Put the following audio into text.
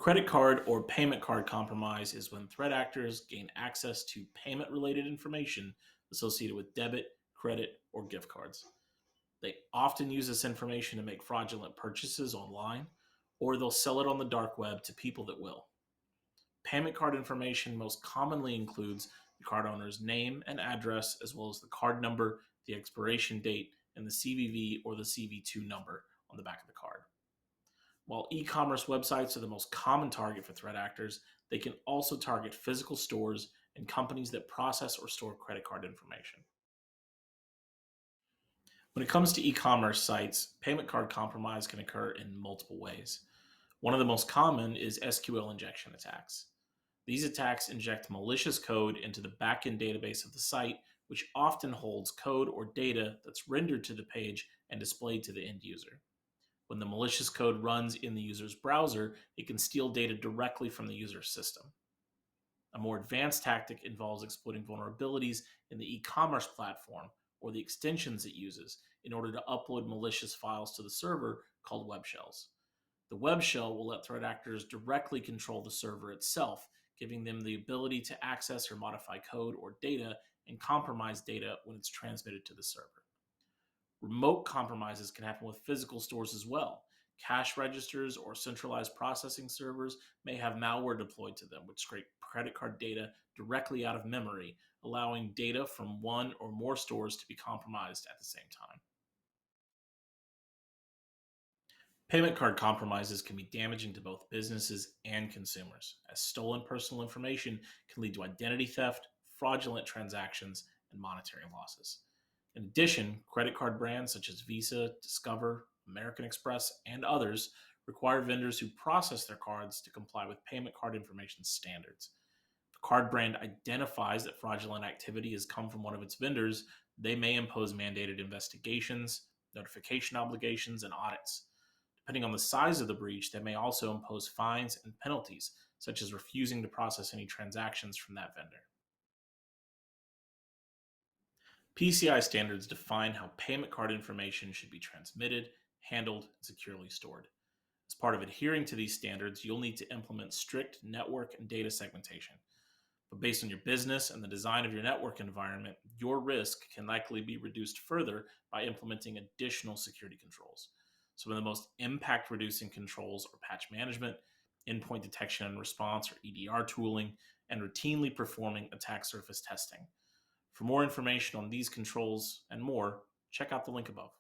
Credit card or payment card compromise is when threat actors gain access to payment related information associated with debit, credit, or gift cards. They often use this information to make fraudulent purchases online, or they'll sell it on the dark web to people that will. Payment card information most commonly includes the card owner's name and address, as well as the card number, the expiration date, and the CVV or the CV2 number on the back of the card. While e commerce websites are the most common target for threat actors, they can also target physical stores and companies that process or store credit card information. When it comes to e commerce sites, payment card compromise can occur in multiple ways. One of the most common is SQL injection attacks. These attacks inject malicious code into the backend database of the site, which often holds code or data that's rendered to the page and displayed to the end user. When the malicious code runs in the user's browser, it can steal data directly from the user's system. A more advanced tactic involves exploiting vulnerabilities in the e commerce platform or the extensions it uses in order to upload malicious files to the server called web shells. The web shell will let threat actors directly control the server itself, giving them the ability to access or modify code or data and compromise data when it's transmitted to the server. Remote compromises can happen with physical stores as well. Cash registers or centralized processing servers may have malware deployed to them, which scrape credit card data directly out of memory, allowing data from one or more stores to be compromised at the same time. Payment card compromises can be damaging to both businesses and consumers, as stolen personal information can lead to identity theft, fraudulent transactions, and monetary losses. In addition, credit card brands such as Visa, Discover, American Express, and others require vendors who process their cards to comply with payment card information standards. If a card brand identifies that fraudulent activity has come from one of its vendors, they may impose mandated investigations, notification obligations, and audits. Depending on the size of the breach, they may also impose fines and penalties, such as refusing to process any transactions from that vendor. PCI standards define how payment card information should be transmitted, handled, and securely stored. As part of adhering to these standards, you'll need to implement strict network and data segmentation. But based on your business and the design of your network environment, your risk can likely be reduced further by implementing additional security controls. Some of the most impact reducing controls are patch management, endpoint detection and response or EDR tooling, and routinely performing attack surface testing. For more information on these controls and more, check out the link above.